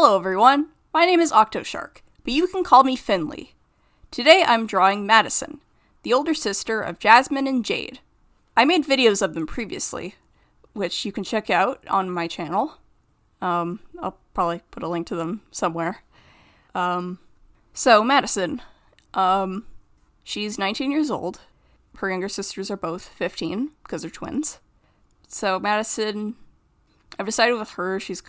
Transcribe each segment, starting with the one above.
Hello everyone, my name is Octoshark, but you can call me Finley. Today I'm drawing Madison, the older sister of Jazmin and Jade. I made videos of them previously, which you can check out on my channel. I'll probably put a link to them somewhere. So Madison, she's 19 years old. Her younger sisters are both 15, because they're twins. So Madison, I've decided with her, she's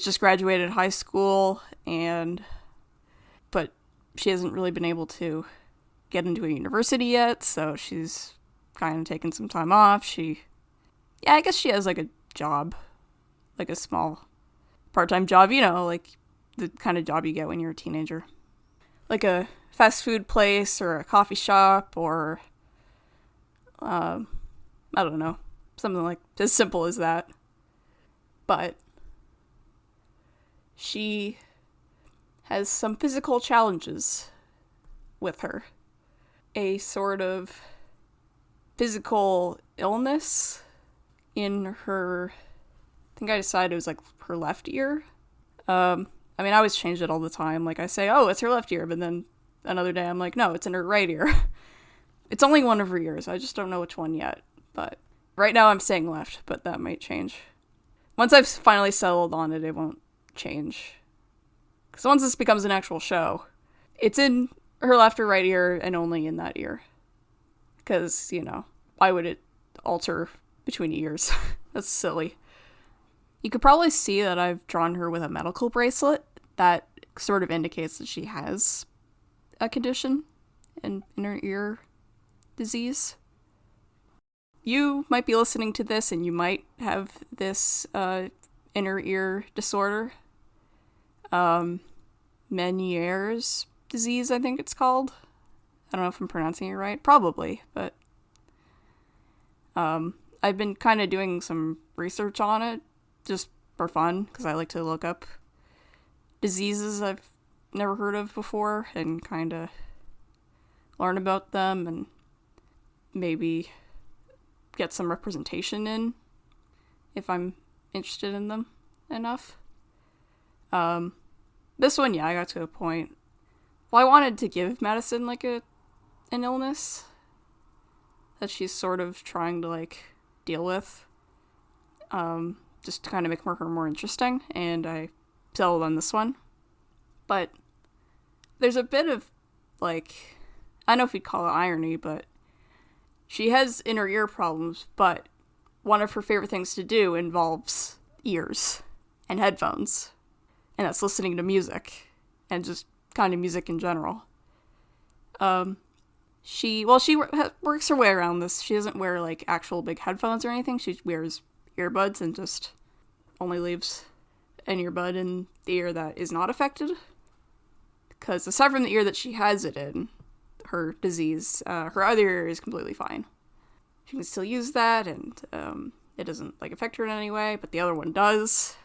just graduated high school, but she hasn't really been able to get into a university yet, so she's kind of taking some time off. I guess she has like a job, like a small part-time job, like the kind of job you get when you're a teenager. Like a fast food place or a coffee shop or, I don't know, something like as simple as that. But she has some physical challenges with her. A sort of physical illness in her, I think I decided it was like her left ear. I always change it all the time. Like I say, oh, it's her left ear, but then another day I'm like, no, it's in her right ear. It's only one of her ears. I just don't know which one yet. But right now I'm saying left, but that might change. Once I've finally settled on it, it won't change. Because once this becomes an actual show, it's in her left or right ear and only in that ear. Because, why would it alter between ears? That's silly. You could probably see that I've drawn her with a medical bracelet. That sort of indicates that she has a condition, an inner ear disease. You might be listening to this and you might have this inner ear disorder. Meniere's disease, I think it's called. I don't know if I'm pronouncing it right. Probably, but I've been kind of doing some research on it just for fun, because I like to look up diseases I've never heard of before and kind of learn about them and maybe get some representation in if I'm interested in them enough. This one, I got to a point. Well, I wanted to give Madison like an illness that she's sort of trying to deal with, just to kind of make her more interesting, and I settled on this one. But there's a bit of I don't know if you'd call it irony, but she has inner ear problems, but one of her favorite things to do involves ears and headphones, and that's listening to music and just kind of music in general. She works her way around this. She doesn't wear actual big headphones or anything. She wears earbuds and just only leaves an earbud in the ear that is not affected. Because aside from the ear that she has it in, her disease, her other ear is completely fine. She can still use that, and it doesn't affect her in any way, but the other one does.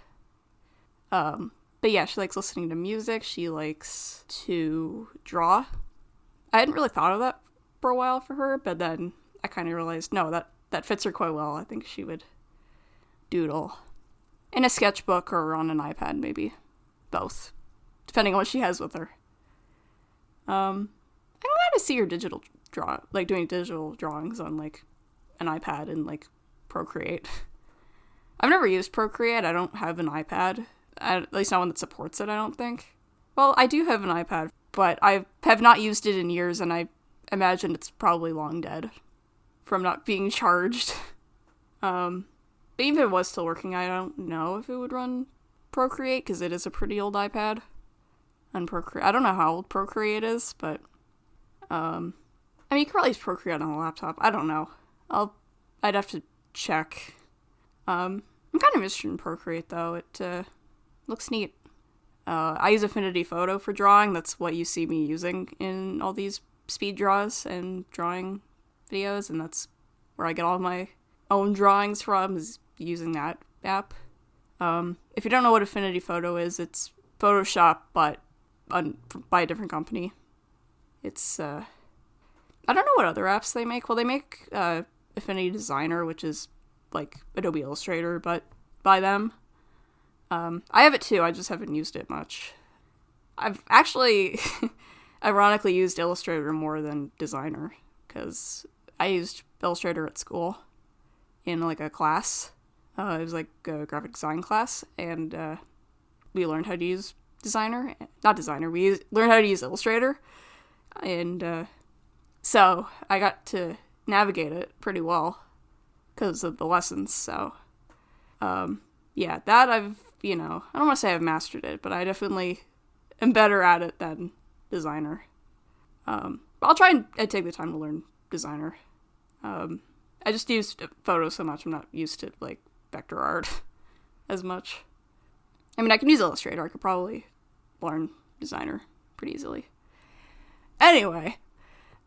But yeah, she likes listening to music. She likes to draw. I hadn't really thought of that for a while for her, but then I kind of realized, no, that fits her quite well. I think she would doodle in a sketchbook or on an iPad, maybe. Both. Depending on what she has with her. I'm glad to see her digital doing digital drawings on an iPad and Procreate. I've never used Procreate. I don't have an iPad. At least not one that supports it, I don't think. Well, I do have an iPad, but I have not used it in years, and I imagine it's probably long dead from not being charged. But even if it was still working, I don't know if it would run Procreate, because it is a pretty old iPad. And Procreate, I don't know how old Procreate is, but you can probably use Procreate on a laptop. I don't know. I'd have to check. I'm kind of interested in Procreate, though. It looks neat. I use Affinity Photo for drawing. That's what you see me using in all these speed draws and drawing videos, and that's where I get all my own drawings from, is using that app. If you don't know what Affinity Photo is, it's Photoshop, but by a different company. It's, I don't know what other apps they make. Well, they make Affinity Designer, which is like Adobe Illustrator, but by them. I have it too, I just haven't used it much. I've actually ironically used Illustrator more than Designer, because I used Illustrator at school in like a class. It was like a graphic design class, and we learned how to use learned how to use Illustrator, and so I got to navigate it pretty well because of the lessons. So yeah, that I don't want to say I've mastered it, but I definitely am better at it than Designer. I'll try and take the time to learn Designer. I just used photos so much, I'm not used to like vector art as much. I mean, I can use Illustrator. I could probably learn Designer pretty easily. Anyway,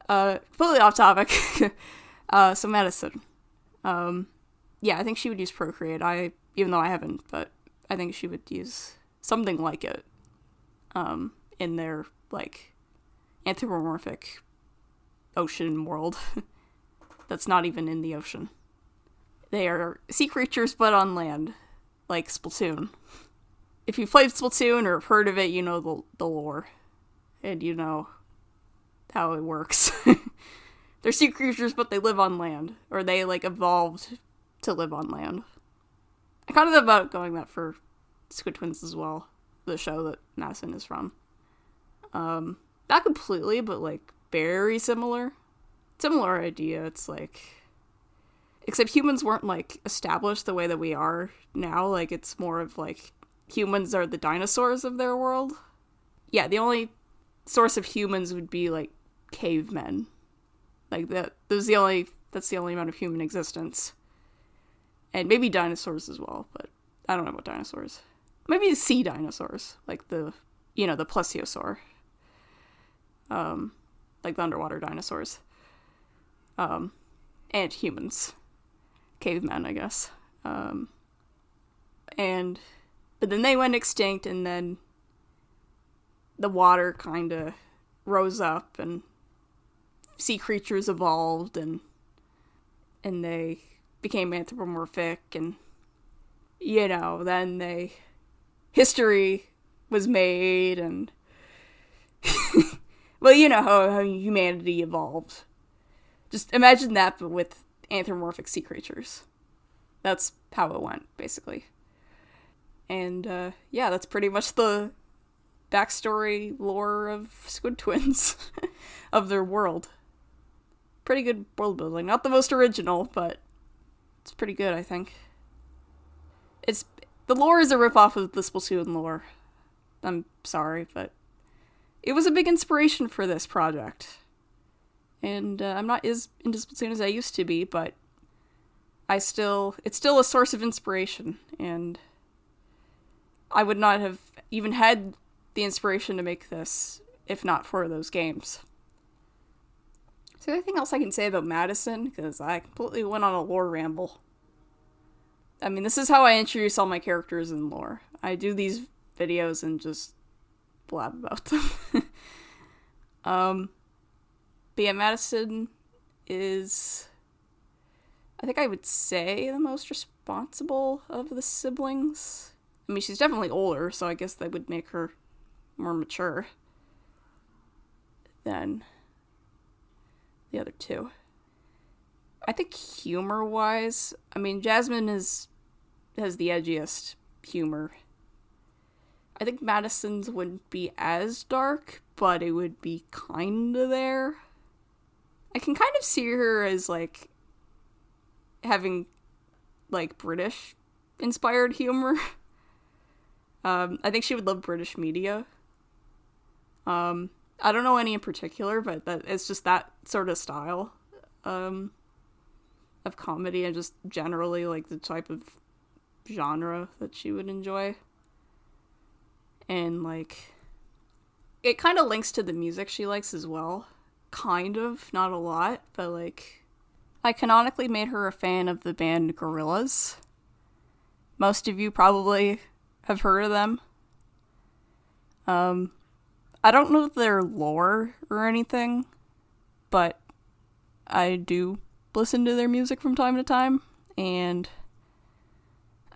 completely off topic. So Madison. Yeah, I think she would use Procreate. Even though I haven't, but I think she would use something like it. In their like anthropomorphic ocean world that's not even in the ocean. They are sea creatures, but on land, like Splatoon. If you've played Splatoon or have heard of it, you know the lore, and you know how it works. They're sea creatures, but they live on land, or they like evolved to live on land. I kind of thought about going that for Squid Twins as well, the show that Madison is from. Not completely, but like very similar idea. It's like, except humans weren't like established the way that we are now. Like, it's more of like humans are the dinosaurs of their world. Yeah, the only source of humans would be like cavemen. Like that's the only amount of human existence. And maybe dinosaurs as well, but I don't know about dinosaurs. Maybe sea dinosaurs, like the plesiosaur. Like the underwater dinosaurs. And humans. Cavemen, I guess. But then they went extinct, and then the water kind of rose up, and sea creatures evolved, and they became anthropomorphic, and then history was made, and well, you know how humanity evolved. Just imagine that, but with anthropomorphic sea creatures. That's how it went, basically. And yeah, that's pretty much the backstory lore of Squid Twins, of their world. Pretty good world building. Not the most original, but it's pretty good, I think. The lore is a ripoff of the Splatoon lore. I'm sorry, but it was a big inspiration for this project. And I'm not as into Splatoon as I used to be, but it's still a source of inspiration, and I would not have even had the inspiration to make this if not for those games. Is there anything else I can say about Madison? Because I completely went on a lore ramble. I mean, this is how I introduce all my characters in lore. I do these videos and just blab about them. But yeah, Madison is, I think I would say, the most responsible of the siblings. I mean, she's definitely older, so I guess that would make her more mature than the other two. I think humor-wise, I mean, Jazmin has the edgiest humor. I think Madison's wouldn't be as dark, but it would be kinda there. I can kind of see her as, like, having, like, British-inspired humor. I think she would love British media. I don't know any in particular, but it's just that sort of style of comedy, and just generally, like, the type of genre that she would enjoy. And, like, it kind of links to the music she likes as well. Kind of, not a lot, but, like, I canonically made her a fan of the band Gorillaz. Most of you probably have heard of them. I don't know their lore or anything, but I do listen to their music from time to time, and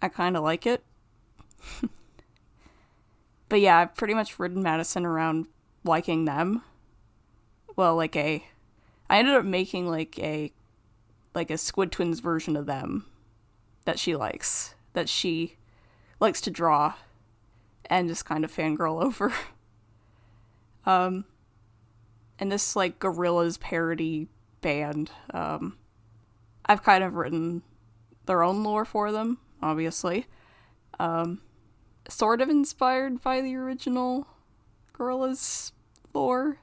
I kind of like it. But yeah, I've pretty much ridden Madison around liking them. Well, I ended up making a Squid Twins version of them that she likes to draw and just kind of fangirl over. And this gorillaz parody band, I've kind of written their own lore for them, obviously. Sort of inspired by the original gorillaz lore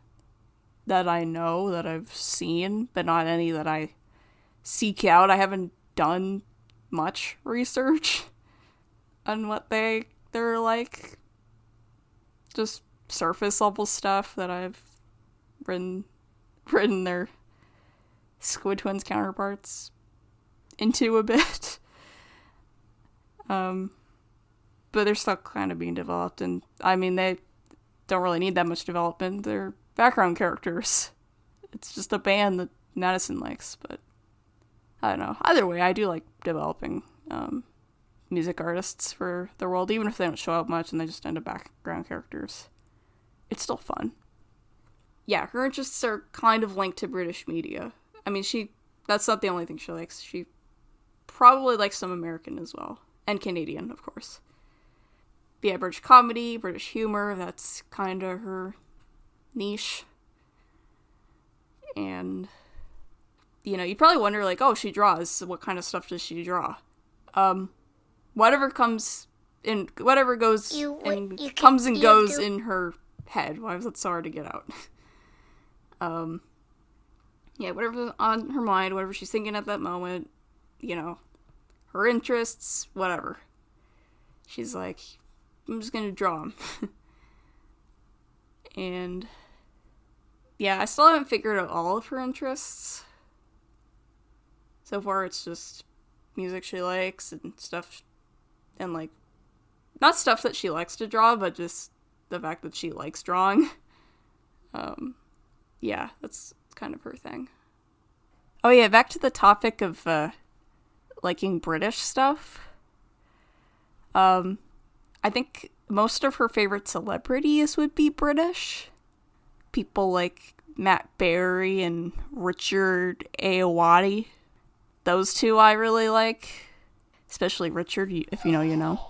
that I know, that I've seen, but not any that I seek out. I haven't done much research on what they're like. Just surface level stuff that I've written their Squid Twins counterparts into a bit. But they're still kind of being developed, and I mean, they don't really need that much development. They're background characters. It's just a band that Madison likes, but I don't know. Either way, I do like developing music artists for the world, even if they don't show up much and they just end up background characters. It's still fun. Yeah, her interests are kind of linked to British media. I mean, that's not the only thing she likes. She probably likes some American as well. And Canadian, of course. But yeah, British comedy, British humor, that's kind of her niche. And, you probably wonder, she draws. What kind of stuff does she draw? Whatever goes in her head. Why was that so hard to get out? Yeah, whatever's on her mind, whatever she's thinking at that moment, her interests, whatever. She's like, I'm just gonna draw them. And yeah, I still haven't figured out all of her interests. So far, it's just music she likes and stuff, and not stuff that she likes to draw, but just the fact that she likes drawing. Yeah, that's kind of her thing. Oh yeah, back to the topic of liking British stuff. I think most of her favorite celebrities would be British. People like Mattberry and Richardayoade. Those two I really like. Especially Richard, if you know, you know.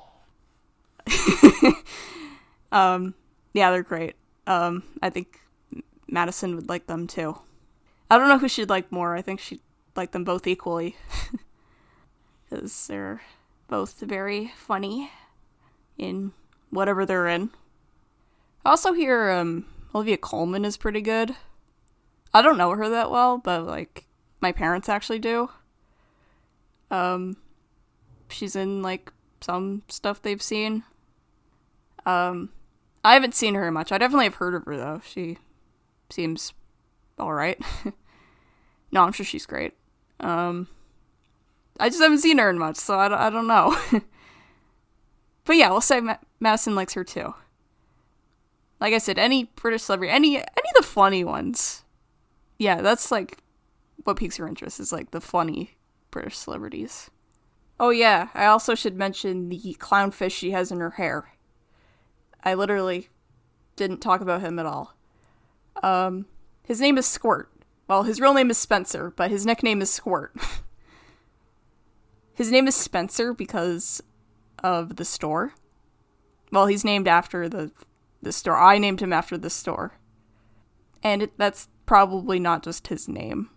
Yeah, they're great. I think Madison would like them too. I don't know who she'd like more. I think she'd like them both equally. Because they're both very funny in whatever they're in. I also hear Olivia Colman is pretty good. I don't know her that well, but my parents actually do. She's in some stuff they've seen. I haven't seen her much. I definitely have heard of her though. She seems alright. No, I'm sure she's great. I just haven't seen her in much, so I don't know. But yeah, we'll say Madison likes her too. Like I said, any British celebrity, any of the funny ones. Yeah, that's what piques her interest is the funny British celebrities. Oh yeah, I also should mention the clownfish she has in her hair. I literally didn't talk about him at all. His name is Squirt. Well, his real name is Spencer, but his nickname is Squirt. His name is Spencer because of the store. Well, he's named after the store. I named him after the store. And that's probably not just his name.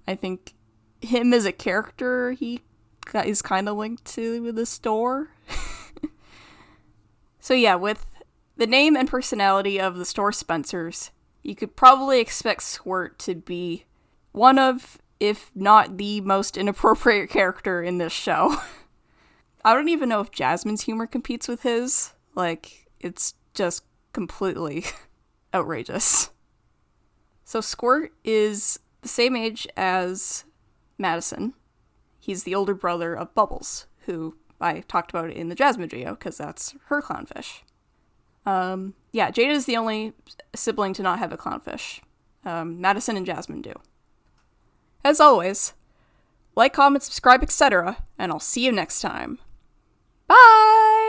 I think him as a character, he is kind of linked to the store. So yeah, with the name and personality of the store Spencers, you could probably expect Squirt to be one of, if not the most inappropriate character in this show. I don't even know if Jazmin's humor competes with his. It's just completely outrageous. So Squirt is the same age as Madison. He's the older brother of Bubbles, who I talked about in the Jazmin video, because that's her clownfish. Yeah, Jade is the only sibling to not have a clownfish. Madison and Jazmin do. As always, like, comment, subscribe, etc., and I'll see you next time. Bye!